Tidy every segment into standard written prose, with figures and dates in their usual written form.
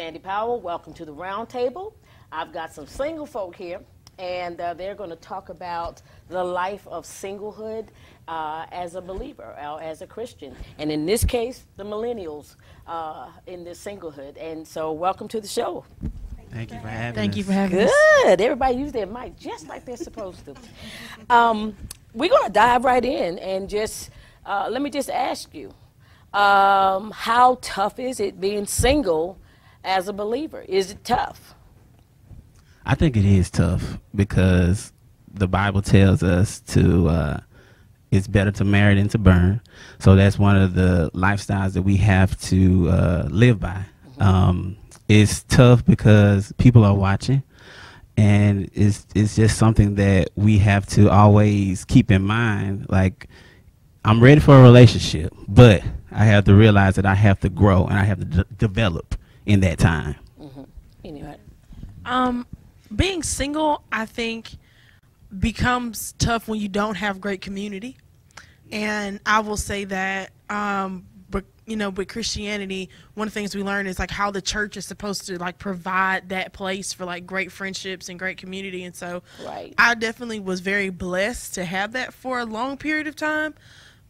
Sandy Powell. Welcome to the round table. I've got some single folk here, and they're going to talk about the life of singlehood as a believer, as a Christian. And in this case, the millennials in this singlehood. And so welcome to the show. Thank you for having us. Thank you for having us. Good. Everybody use their mic just like they're supposed to. We're going to dive right in and just, let me just ask you, how tough is it being single as a believer? Is it tough? I think it is tough because the Bible tells us to, it's better to marry than to burn. So that's one of the lifestyles that we have to live by. It's tough because people are watching, and it's just something that we have to always keep in mind. Like, I'm ready for a relationship, but I have to realize that I have to grow and I have to develop in that time. Anyway. Being single, I think, becomes tough when you don't have great community. And I will say that, but you know, with Christianity, one of the things we learn is like how the church is supposed to like provide that place for like great friendships and great community. And so I definitely was very blessed to have that for a long period of time.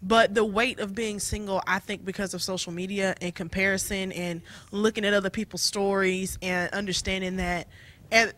But the weight of being single, I think, because of social media and comparison and looking at other people's stories and understanding that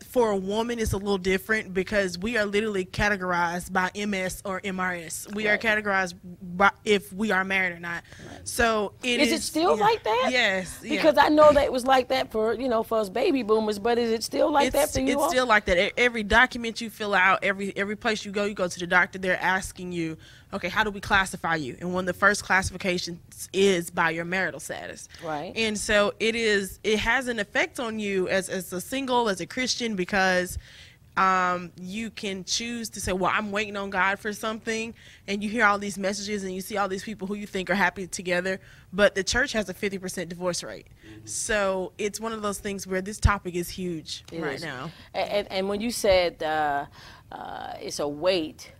for a woman it's a little different because we are literally categorized by MS or MRS. We are categorized by if we are married or not. So is it still like that? Yes. Because I know that it was like that for, you know, for us baby boomers, but is it still like that for you all? It's still like that. Every document you fill out, every place you go to the doctor, they're asking you, okay, how do we classify you? And one of the first classifications is by your marital status. Right. And so it has an effect on you as a single, as a Christian, because you can choose to say, well, I'm waiting on God for something, and you hear all these messages and you see all these people who you think are happy together, but the church has a 50% divorce rate. So it's one of those things where this topic is huge right now. And when you said it's a weight,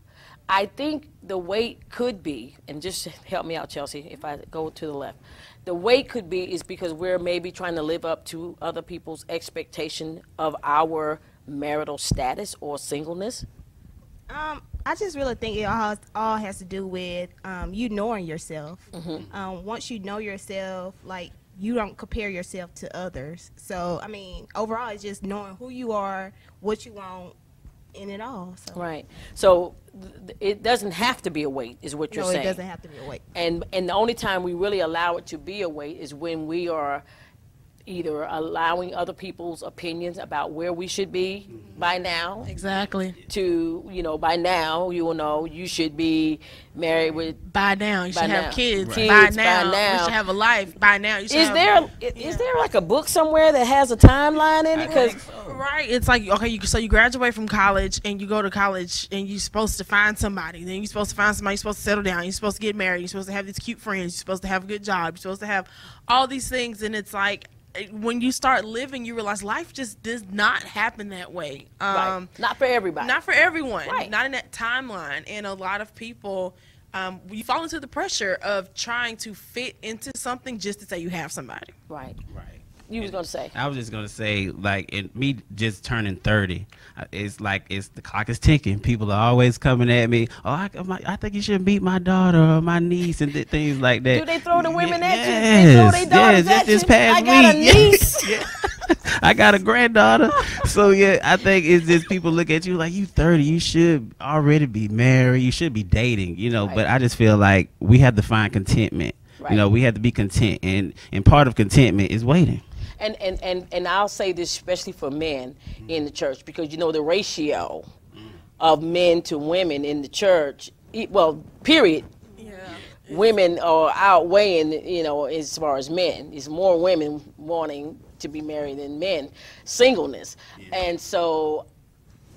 I think the weight could be, and just help me out, Chelsea, if I go to the left. The weight could be is because we're maybe trying to live up to other people's expectation of our marital status or singleness. I just really think it all has to do with you knowing yourself. Once you know yourself, like, you don't compare yourself to others. So, I mean, overall, it's just knowing who you are, what you want, in it all. So. Right. So it doesn't have to be a weight, is what you're saying. No, it doesn't have to be a weight. And the only time we really allow it to be a weight is when we are either allowing other people's opinions about where we should be by now. Exactly. To, you know, by now, you will know you should be married with. By now, you should have kids. Kids. By now, you should have a life. By now, you should is there like a book somewhere that has a timeline in it? Because right, it's like, okay, so you graduate from college and you go to college and you're supposed to find somebody. Then you're supposed to find somebody. You're supposed to settle down. You're supposed to get married. You're supposed to have these cute friends. You're supposed to have a good job. You're supposed to have all these things, and it's like, when you start living, you realize life just does not happen that way. Right. Not for everybody. Not for everyone. Right. Not in that timeline. And a lot of people, you fall into the pressure of trying to fit into something just to say you have somebody. Right. Right. You was going to say. I was just going to say, like, me just turning 30, it's like the clock is ticking. People are always coming at me. Oh, I think you should meet my daughter or my niece and things like that. Do they throw the women at you? They throw their daughters at this you? past I got week. a niece. Yeah. I got a granddaughter. So, yeah, I think it's just people look at you like, you 30, you should already be married. You should be dating, you know. Right. But I just feel like we have to find contentment. Right. You know, we have to be content. And part of contentment is waiting. And I'll say this especially for men in the church, because, you know, the ratio of men to women in the church, well, period. Yeah. Women are outweighing, you know, as far as men. There's more women wanting to be married than men. Singleness. Yeah. And so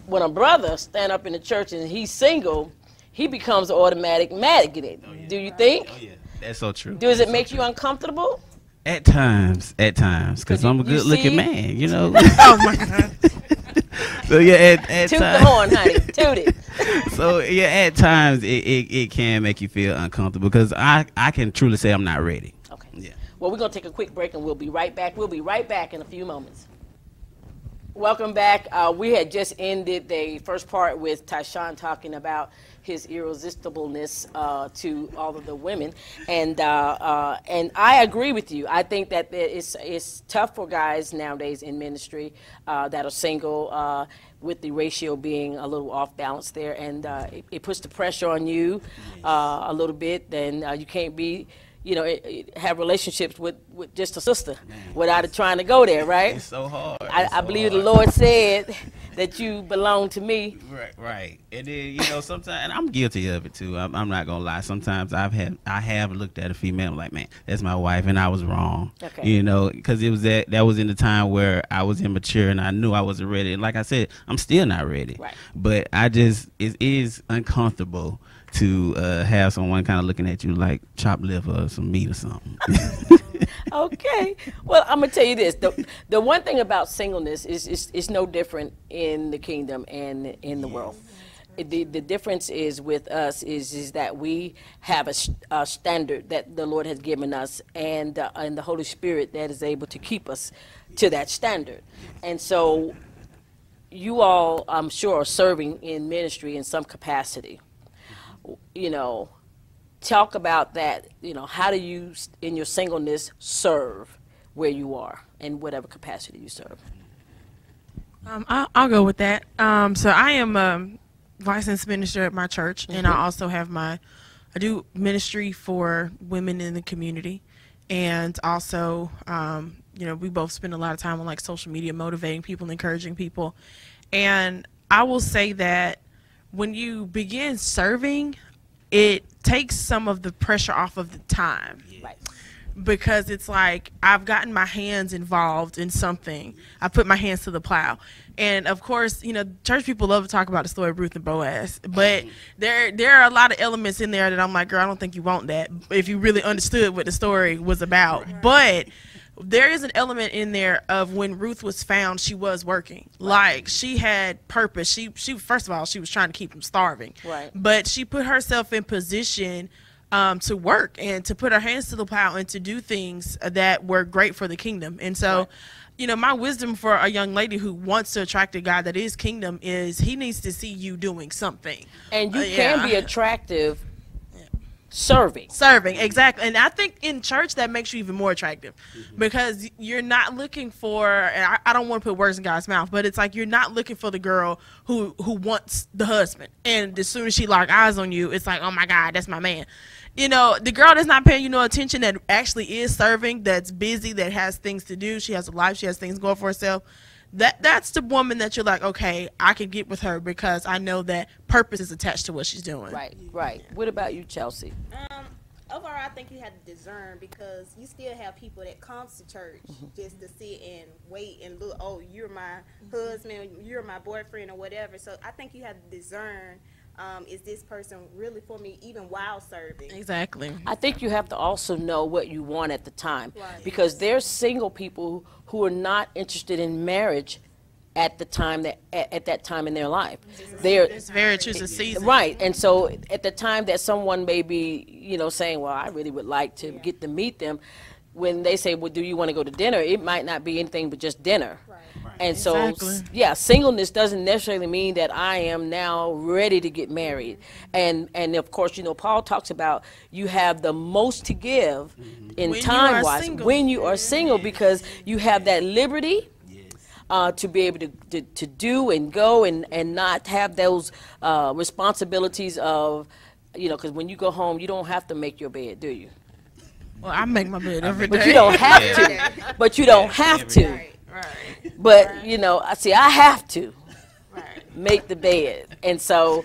when a brother stand up in the church and he's single, he becomes automatic magnet. Oh, yeah. Do you think? Oh, yeah. That's so true. Does it make you uncomfortable? At times, because I'm a good-looking man, you know. Oh my God! So yeah, at toot times, the horn, honey, toot it. So yeah, at times it can make you feel uncomfortable because I can truly say I'm not ready. Okay. Yeah. Well, we're going to take a quick break, and we'll be right back. We'll be right back in a few moments. Welcome back. We had just ended the first part with Tyshawn talking about his irresistibleness to all of the women, and I agree with you. I think that it's tough for guys nowadays in ministry that are single, with the ratio being a little off balance there, and it puts the pressure on you a little bit. Then you can't be, have relationships with just a sister without it trying to go there, right? It's so hard. I believe the Lord said that you belong to me. Right. And then, sometimes, and I'm guilty of it too. I'm not gonna lie. Sometimes I have looked at a female like, man, that's my wife, and I was wrong. Okay. Because it was that was in the time where I was immature and I knew I wasn't ready. And like I said, I'm still not ready. Right. But it is uncomfortable to have someone kind of looking at you like chopped liver or some meat or something. Okay. Well, I'm gonna tell you this: the one thing about singleness is no different in the kingdom and in the world. The difference is with us is that we have a standard that the Lord has given us, and the Holy Spirit that is able to keep us to that standard. And so, you all, I'm sure, are serving in ministry in some capacity. Talk about that. How do you, in your singleness, serve where you are in whatever capacity you serve? I'll go with that. So I am a licensed minister at my church, and I also have I do ministry for women in the community, and also, we both spend a lot of time on like social media, motivating people, encouraging people, and I will say that when you begin serving, it takes some of the pressure off of the time. Right. Because it's like I've gotten my hands involved in something. I put my hands to the plow. And of course, church people love to talk about the story of Ruth and Boaz, but there are a lot of elements in there that I'm like, girl, I don't think you want that if you really understood what the story was about. Right. But there is an element in there of when Ruth was found, she was working. Like, she had purpose. She first of all, she was trying to keep from starving. Right. But she put herself in position to work and to put her hands to the plow and to do things that were great for the kingdom. And so, my wisdom for a young lady who wants to attract a guy that is kingdom is he needs to see you doing something. And you can be attractive serving, exactly. And I think in church that makes you even more attractive, because you're not looking for, and I don't want to put words in God's mouth, but it's like you're not looking for the girl who wants the husband, and as soon as she lock eyes on you, it's like, oh my God, that's my man. The girl that's not paying you no attention, that actually is serving, that's busy, that has things to do, she has a life, she has things going for herself. That's the woman that you're like, okay, I can get with her because I know that purpose is attached to what she's doing. Right. What about you, Chelsea? Overall, I think you have to discern, because you still have people that comes to church just to sit and wait and look, oh, you're my husband, you're my boyfriend or whatever. So I think you have to discern, is this person really for me even while serving? Exactly. I think you have to also know what you want at the time, because there's single people who are not interested in marriage at the time at that time in their life. It's very true, it's a season. Right. And so at the time that someone may be, saying, well, I really would like to get to meet them, when they say, well, do you want to go to dinner? It might not be anything but just dinner. Right. And so, singleness doesn't necessarily mean that I am now ready to get married. And of course, Paul talks about you have the most to give in time-wise when you are single, because you have that liberty to be able to do and go and not have those responsibilities of, because when you go home, you don't have to make your bed, do you? Well, I make my bed every day. But you don't have to. But you don't have to. Right. But, I have to make the bed. And so,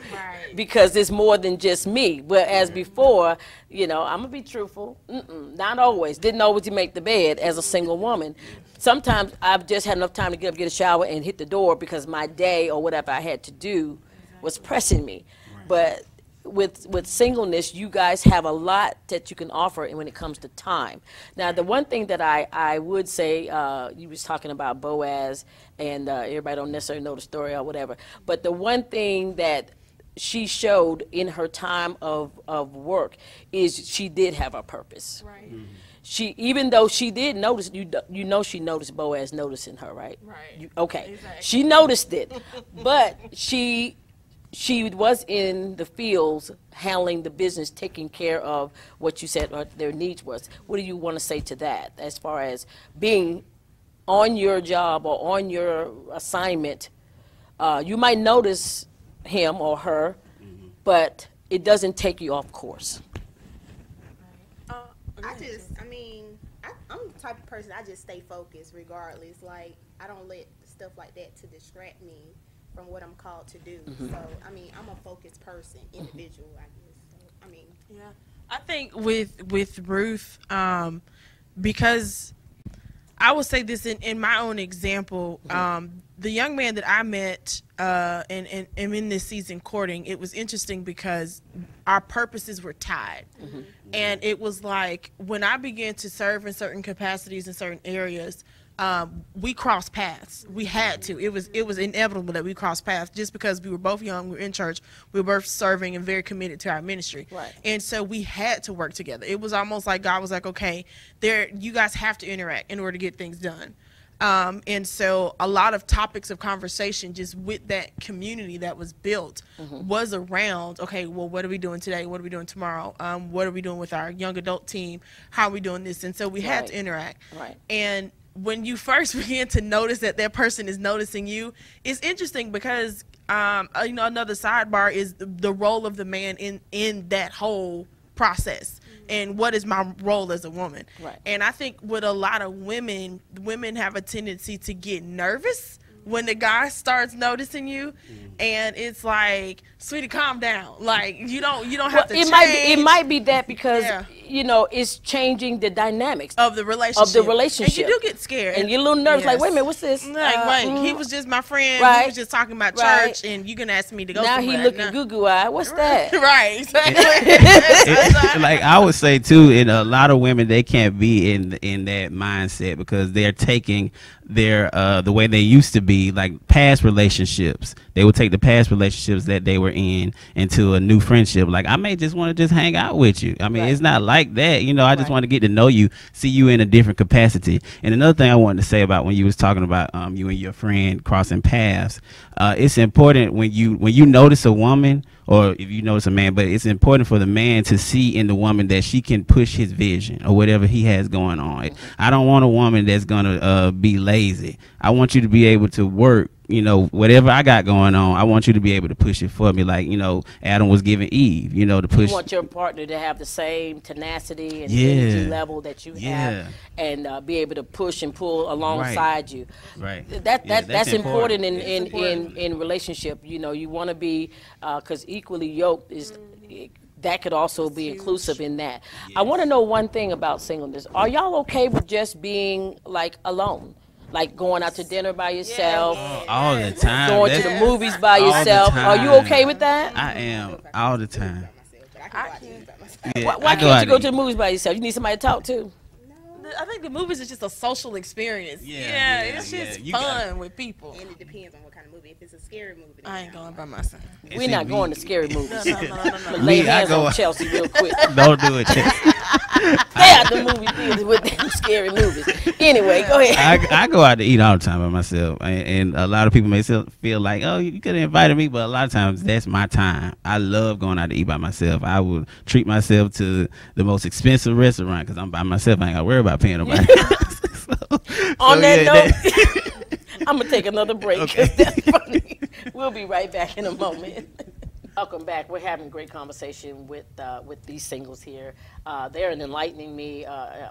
because it's more than just me. Whereas before, I'm going to be truthful. Not always. Didn't always make the bed as a single woman. Sometimes I've just had enough time to get up, get a shower, and hit the door because my day or whatever I had to do was pressing me. But with singleness, you guys have a lot that you can offer when it comes to time. Now, the one thing that I would say, you was talking about Boaz, and everybody don't necessarily know the story or whatever, but the one thing that she showed in her time of work is she did have a purpose. Right. even though she did notice, you know she noticed Boaz noticing her, right? Right. Okay. Exactly. She noticed it, but she was in the fields handling the business, taking care of what you said their needs was. What do you want to say to that as far as being on your job or on your assignment? You might notice him or her, but it doesn't take you off course. I'm the type of person, I just stay focused regardless. Like, I don't let stuff like that to distract me from what I'm called to do. So, I mean, I'm a focused person, individual, I guess. So, I mean. Yeah. I think with Ruth, because I will say this in my own example, the young man that I met and in this season courting, it was interesting because our purposes were tied. And it was like when I began to serve in certain capacities in certain areas, we crossed paths. We had to. It was inevitable that we crossed paths just because we were both young, we were in church, we were both serving and very committed to our ministry. Right. And so we had to work together. It was almost like God was like, okay, you guys have to interact in order to get things done. And so a lot of topics of conversation just with that community that was built was around, okay, well, what are we doing today? What are we doing tomorrow? What are we doing with our young adult team? How are we doing this? And so we had to interact. Right. And when you first begin to notice that person is noticing you, it's interesting because, another sidebar is the role of the man in that whole process. And what is my role as a woman? Right. And I think with a lot of women have a tendency to get nervous when the guy starts noticing you, and it's like, sweetie, calm down. Like you don't have to change. It might be that because it's changing the dynamics of the relationship. And you do get scared, and you're a little nervous. Like, wait a minute, what's this? Like, he was just my friend. Right. We was just talking about church, and you can ask me to go. Now somewhere. he looking goo-goo eye. What's that? Right. Exactly. Like I would say too, in a lot of women, they can't be in that mindset because they're taking their the way they used to be, like past relationships. They would take the past relationships that they were in into a new friendship. Like, I may just want to just hang out with you. I mean, it's not like that. I just want to get to know you, see you in a different capacity. And another thing I wanted to say about when you was talking about you and your friend crossing paths, it's important when you notice a woman, or if you notice a man, but it's important for the man to see in the woman that she can push his vision or whatever he has going on. I don't want a woman that's going to be lazy. I want you to be able to work, whatever I got going on, I want you to be able to push it for me. Like, Adam was giving Eve, to push. You want your partner to have the same tenacity and energy level that you have, and be able to push and pull alongside you. Right. That's important in relationship. You want to be, because equally yoked is. That could also be inclusive in that. Yes. I want to know one thing about singleness. Are y'all okay with just being like alone? Like going out to dinner by yourself? All the time. Going to the movies by yourself? Are you okay with that? I am, all the time. Why can't you go to the movies by yourself? You need somebody to talk to? I think the movies is just a social experience. It's just fun with people. And it depends on what kind of movie. If it's a scary movie, I ain't going by myself. We're not going to scary movies. No. Lay hands on Chelsea real quick. Don't do it, Chelsea. Stay out the movie theater with them scary movies. Anyway, go ahead. I go out to eat all the time by myself, and a lot of people may feel like, oh, you could have invited me, but a lot of times that's my time. I love going out to eat by myself. I would treat myself to the most expensive restaurant because I'm by myself. I ain't got to worry about paying nobody. On that note, I'm going to take another break because that's funny. We'll be right back in a moment. Welcome back. We're having a great conversation with these singles here. They're enlightening me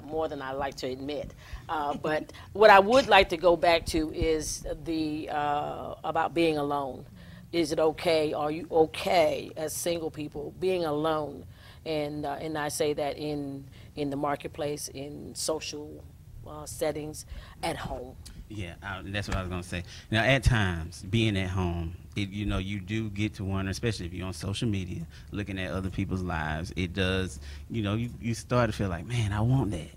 more than I like to admit. But what I would like to go back to is about being alone. Is it okay? Are you okay as single people being alone? And I say that in the marketplace, in social settings, at home. Yeah, that's what I was gonna say. Now, at times, being at home, you do get to wonder, especially if you're on social media, looking at other people's lives. It does, you start to feel like, man, I want that,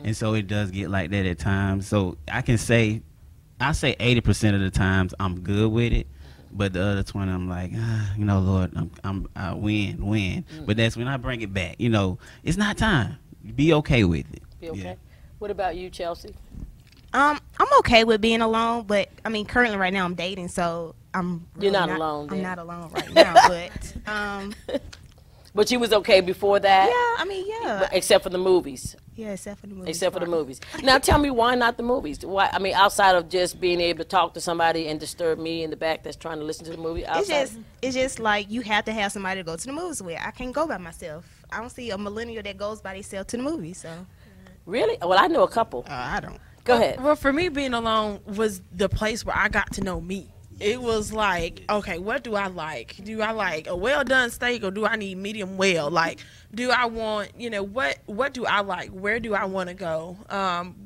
and so it does get like that at times. So I say 80% of the times I'm good with it, but the other 20 I'm like, Lord, I win. But that's when I bring it back. It's not time. Be okay with it. Be okay. Yeah. What about you, Chelsea? I'm okay with being alone, but I mean, currently right now I'm dating, so I'm really You're not alone, I'm then. not alone right now, but But you was okay before that? yeah, I mean, yeah, Except for the movies. yeah, except for the movies. Except for the part. movies. Now tell me, why not the movies? Why? I mean, outside of just being able to talk to somebody and disturb me in the back that's trying to listen to the movie. It's just like you have to have somebody to go to the movies with. I can't go by myself. I don't see a millennial that goes by themselves to the movies. So Really? Well, I know a couple. I don't. Go ahead. Well, for me, being alone was the place where I got to know me. It was like, okay, what do I like? Do I like a well done steak, or do I need medium well? Like, do I want, what do I like? Where do I want to go?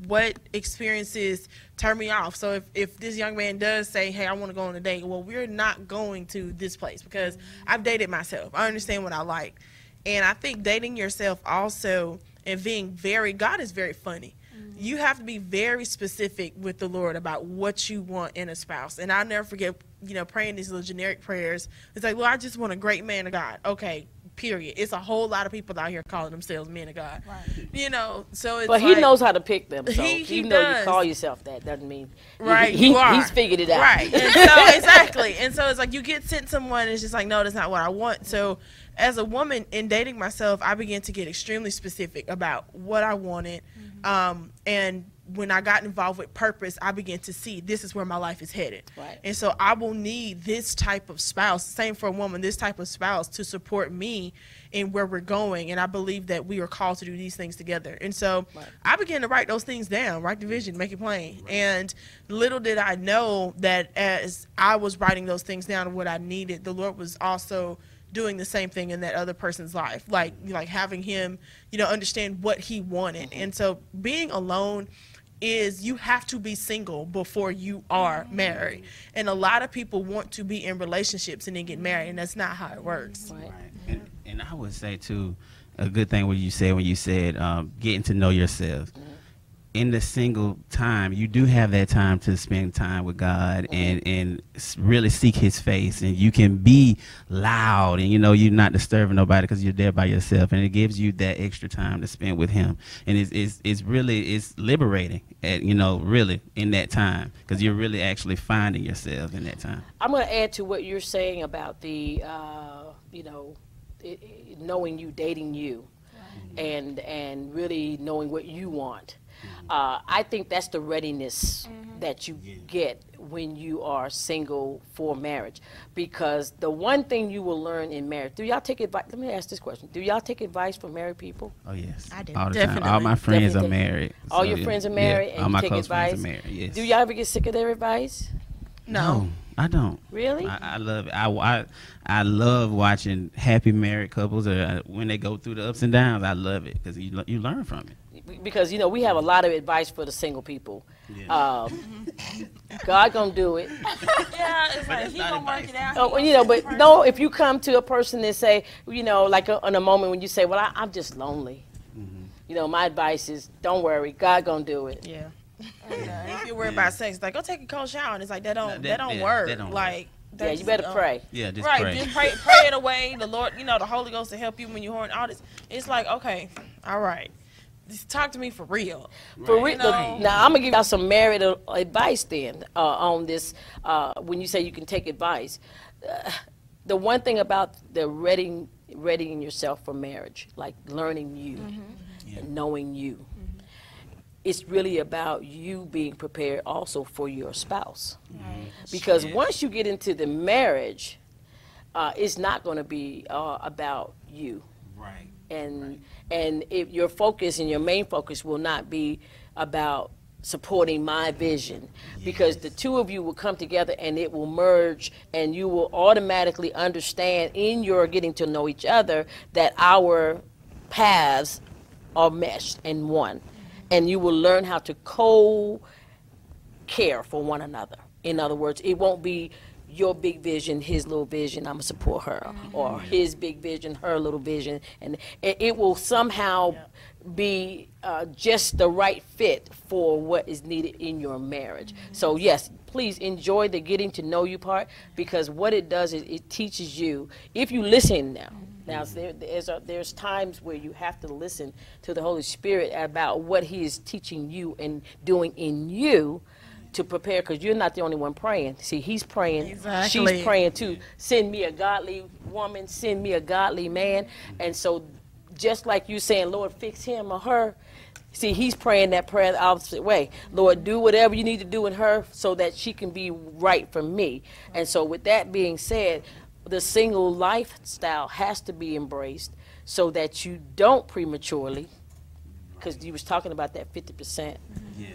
What experiences turn me off? So if this young man does say, hey, I want to go on a date, well, we're not going to this place because I've dated myself. I understand what I like. And I think dating yourself also, and being God is very funny. You have to be very specific with the Lord about what you want in a spouse. And I'll never forget, praying these little generic prayers. It's like, well, I just want a great man of God. Okay, period. It's a whole lot of people out here calling themselves men of God. Right. So it's But he knows how to pick them. So he even though does. You call yourself that, doesn't mean Right, he, you are. he's figured it out. Right. And so exactly. And so it's like you get sent someone and it's just like, no, that's not what I want. So as a woman in dating myself, I began to get extremely specific about what I wanted. And when I got involved with purpose, I began to see this is where my life is headed. Right. And so I will need this type of spouse, same for a woman, this type of spouse to support me in where we're going. And I believe that we are called to do these things together. And so I began to write those things down, write the vision, make it plain. Right. And little did I know that as I was writing those things down and what I needed, the Lord was also doing the same thing in that other person's life, like having him, understand what he wanted. And so being alone is you have to be single before you are married. And a lot of people want to be in relationships and then get married, and that's not how it works. Right. And I would say too, a good thing when you said getting to know yourself. In the single time, you do have that time to spend time with God and really seek his face, and you can be loud and you're not disturbing nobody because you're there by yourself, and it gives you that extra time to spend with him, and it's really liberating at really in that time because you're really actually finding yourself in that time. I'm going to add to what you're saying about the knowing you, dating you, and really knowing what you want. I think that's the readiness that you get when you are single for marriage, because the one thing you will learn in marriage. Do y'all take advice? Let me ask this question: do y'all take advice from married people? Oh yes, I do. All the Definitely. time. All my friends are married. All your friends are married, and all you my take close advice. friends are married. Yes. Do y'all ever get sick of their advice? No. I don't. Really? I love it. I love watching happy married couples, or when they go through the ups and downs. I love it because you learn from it. Because we have a lot of advice for the single people. Yeah. God gonna do it. Yeah, it's like it's he not gonna work advice. it out. But no, if you come to a person and say, like in a moment when you say, well, I'm just lonely. My advice is, don't worry, God gonna do it. Yeah. If you're worried about sex, like go take a cold shower, and it's like that don't work. That don't like Yeah, you better pray. Yeah, just right, pray. just pray it away. The Lord, the Holy Ghost to help you when you're horny. All this, it's like, okay, all right, just talk to me for real. For real. Now I'm gonna give y'all some married advice then on this. When you say you can take advice, the one thing about the readying yourself for marriage, like learning you, and knowing you, it's really about you being prepared also for your spouse. Because once you get into the marriage, it's not going to be about you. Right. And if your focus and your main focus will not be about supporting my vision, because the two of you will come together and it will merge, and you will automatically understand in your getting to know each other that our paths are meshed in one, and you will learn how to co-care for one another. In other words, it won't be your big vision, his little vision, I'm gonna support her, or his big vision, her little vision, and it will somehow be just the right fit for what is needed in your marriage. So yes, please enjoy the getting to know you part, because what it does is it teaches you, if you listen now, Now, there's times where you have to listen to the Holy Spirit about what He is teaching you and doing in you to prepare, because you're not the only one praying. See, He's praying. Exactly. She's praying too. Send me a godly woman. Send me a godly man. And so just like you saying, Lord, fix him or her, see, He's praying that prayer the opposite way. Lord, do whatever you need to do in her so that she can be right for me. And so with that being said, the single lifestyle has to be embraced so that you don't prematurely, because you was talking about that 50%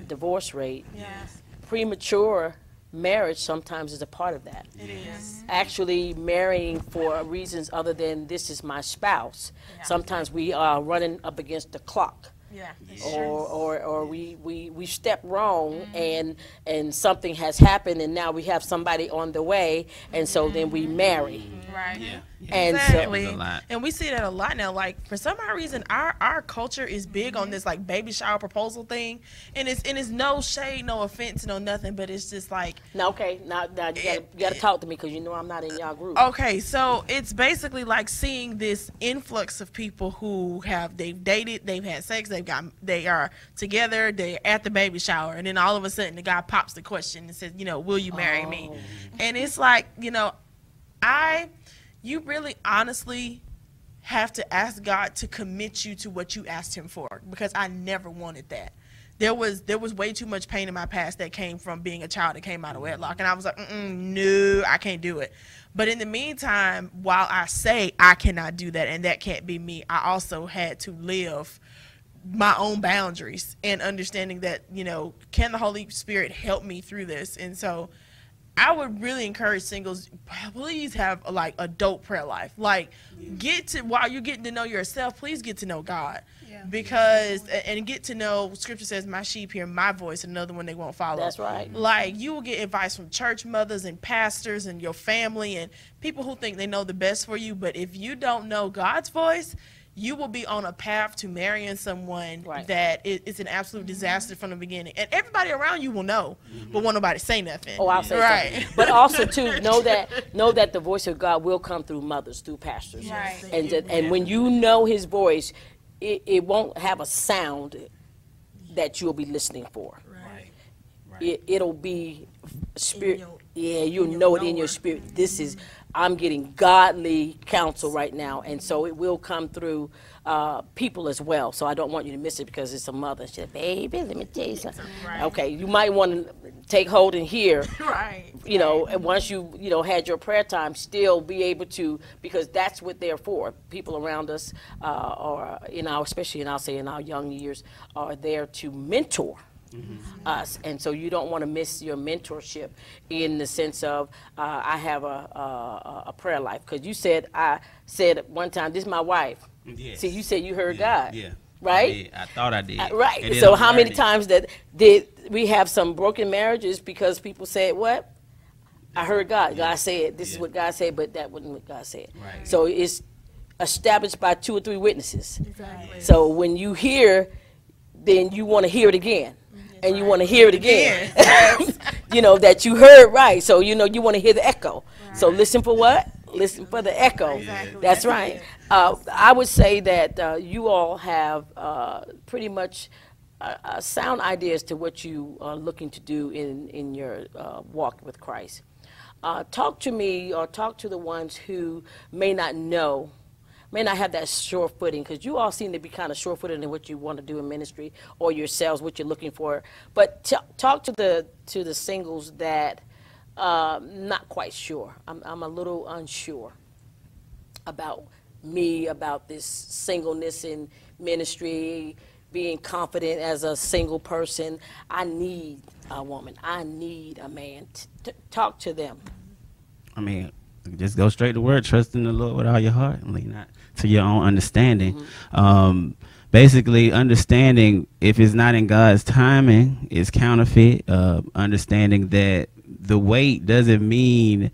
divorce rate. Yes. Premature marriage sometimes is a part of that. It is. Actually marrying for reasons other than this is my spouse. Yeah. Sometimes we are running up against the clock. Yeah. Or we step wrong and something has happened and now we have somebody on the way and so then we marry. Right. Yeah. And Exactly. so- And we see that a lot now. Like, for some odd reason, our culture is big on this like baby shower proposal thing, and it's no shade, no offense, no nothing, but it's just like, Now you gotta talk to me because you know I'm not in y'all group. okay, so it's basically like seeing this influx of people who they've dated, they've had sex, they are together, they're at the baby shower, and then all of a sudden the guy pops the question and says, will you marry me? And it's like, you really honestly have to ask God to commit you to what you asked Him for, because I never wanted that. There was way too much pain in my past that came from being a child that came out of wedlock, and I was like, no, I can't do it. But in the meantime, while I say I cannot do that and that can't be me, I also had to live my own boundaries and understanding that, can the Holy Spirit help me through this? And so I would really encourage singles, please have a adult prayer life. While you're getting to know yourself, please get to know God. Yeah. Because, and get to know, Scripture says, my sheep hear my voice, and another one they won't follow. That's right. You will get advice from church mothers and pastors and your family and people who think they know the best for you. But if you don't know God's voice, you will be on a path to marrying someone that it's an absolute disaster from the beginning. And everybody around you will know, but won't nobody say nothing. Oh, I'll say something. But also, too, know that the voice of God will come through mothers, through pastors. Right. And when you know His voice, it won't have a sound that you'll be listening for. Right. It'll be spirit. You'll know it in your spirit. This is, I'm getting godly counsel right now, and so it will come through people as well. So I don't want you to miss it because it's a mother. She said, baby, let me tell you something. Right. Okay, you might want to take hold and hear. Right. And once you had your prayer time, still be able to, because that's what they're for. People around us, or especially in our young years, are there to mentor us, and so you don't want to miss your mentorship in the sense of I have a prayer life, because I said at one time, this is my wife. Yes. See, you said you heard God. Yeah. Right? I thought I did. Right. So how many times did we have some broken marriages because people said, what? I heard God. God said, this is what God said, but that wasn't what God said. Right. So it's established by 2 or 3 witnesses. Exactly. So when you hear, then you want to hear it again. And you want to hear it again. That you heard right. So, you want to hear the echo. Right. So listen for what? Listen for the echo. Exactly. That's right. I would say that you all have pretty much sound ideas to what you are looking to do in your walk with Christ. Talk to me, or talk to the ones who may not have that sure footing, because you all seem to be kind of sure footed in what you want to do in ministry, or yourselves, what you're looking for. But talk to the singles that not quite sure. I'm a little unsure about this singleness in ministry, being confident as a single person. I need a woman. I need a man. Talk to them. I mean, just go straight to word. Trust in the Lord with all your heart, and lean not to your own understanding. Basically, understanding if it's not in God's timing, it's counterfeit. Understanding that the wait doesn't mean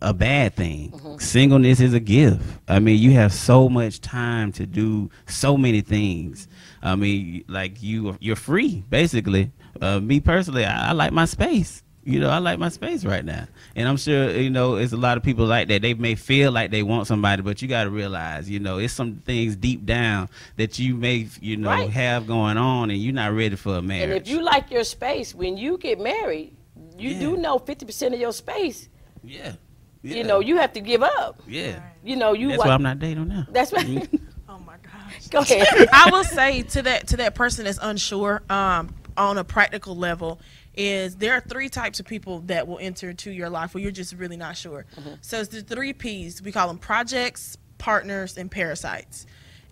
a bad thing. Singleness is a gift. I mean, you have so much time to do so many things. I mean, like you're free, basically. Me personally, I like my space. You know, I like my space right now. And I'm sure, you know, it's a lot of people like that. They may feel like they want somebody, but you got to realize, you know, it's some things deep down that you may, you know, Right. have going on, and you're not ready for a marriage. And if you like your space, when you get married, you do know 50% of your space, yeah. you know, you have to give up. Yeah. You know, you That's why I'm not dating now. That's right. Oh my gosh. Go ahead. I will say to that person that's unsure, on a practical level, is there are 3 types of people that will enter into your life where you're just really not sure. So it's the 3 P's. We call them projects, partners, and parasites.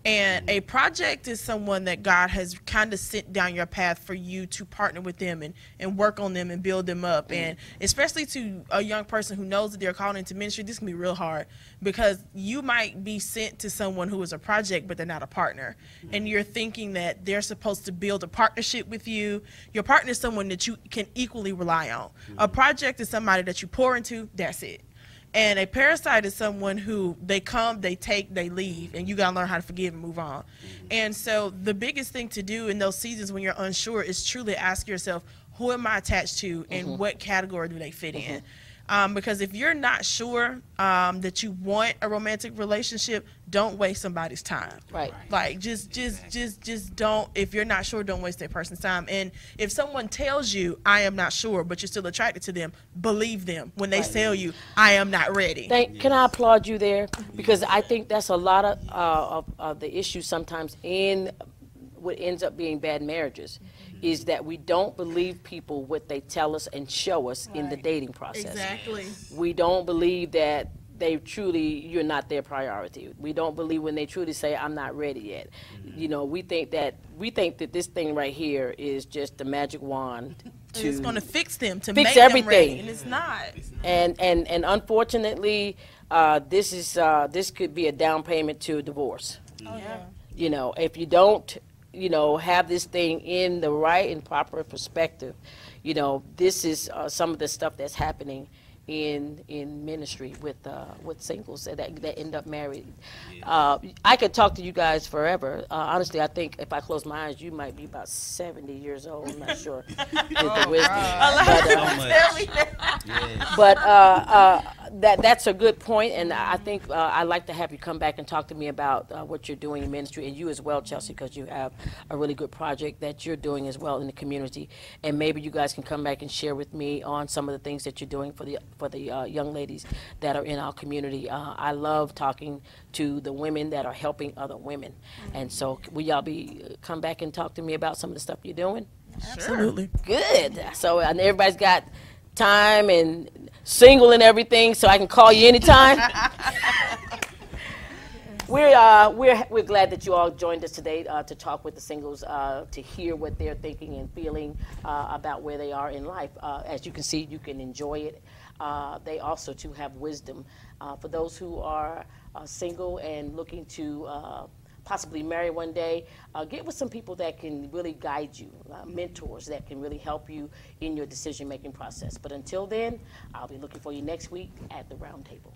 And a project is someone that God has kind of sent down your path for you to partner with them and work on them and build them up. And especially to a young person who knows that they're called into ministry, this can be real hard, because you might be sent to someone who is a project, but they're not a partner. And you're thinking that they're supposed to build a partnership with you. Your partner is someone that you can equally rely on. A project is somebody that you pour into, that's it. And a parasite is someone who they come, they take, they leave, and you got to learn how to forgive and move on. And so the biggest thing to do in those seasons when you're unsure is truly ask yourself, who am I attached to, and what category do they fit in? Because if you're not sure that you want a romantic relationship, don't waste somebody's time. Right. Like just don't. If you're not sure, don't waste that person's time. And if someone tells you, "I am not sure," but you're still attracted to them, believe them when they tell you, "I am not ready." Can I applaud you there? Because I think that's a lot of the issue sometimes in what ends up being bad marriages, is that we don't believe people what they tell us and show us in the dating process. Exactly. We don't believe that you're not their priority. We don't believe when they truly say, I'm not ready yet. You know, we think that this thing right here is just the magic wand to It's going to fix them, to fix make them everything. ready, and it's not. And unfortunately, this could be a down payment to a divorce. Oh, yeah. You know, if you don't, you know, have this thing in the right and proper perspective, you know, this is some of the stuff that's happening in ministry with singles that end up married. I could talk to you guys forever. Honestly, I think if I close my eyes, you might be about 70 years old. I'm not sure. With the wisdom. But that's a good point, and I think I'd like to have you come back and talk to me about what you're doing in ministry, and you as well, Chelsea, because you have a really good project that you're doing as well in the community, and maybe you guys can come back and share with me on some of the things that you're doing for the young ladies that are in our community. I love talking to the women that are helping other women, and so will y'all come back and talk to me about some of the stuff you're doing? Absolutely. Good. So and everybody's got time and single and everything, so I can call you anytime. We're glad that you all joined us today to talk with the singles, to hear what they're thinking and feeling about where they are in life. As you can see, you can enjoy it. They also too have wisdom for those who are single and looking to possibly marry one day. Get with some people that can really guide you, mentors that can really help you in your decision-making process. But until then, I'll be looking for you next week at the round table.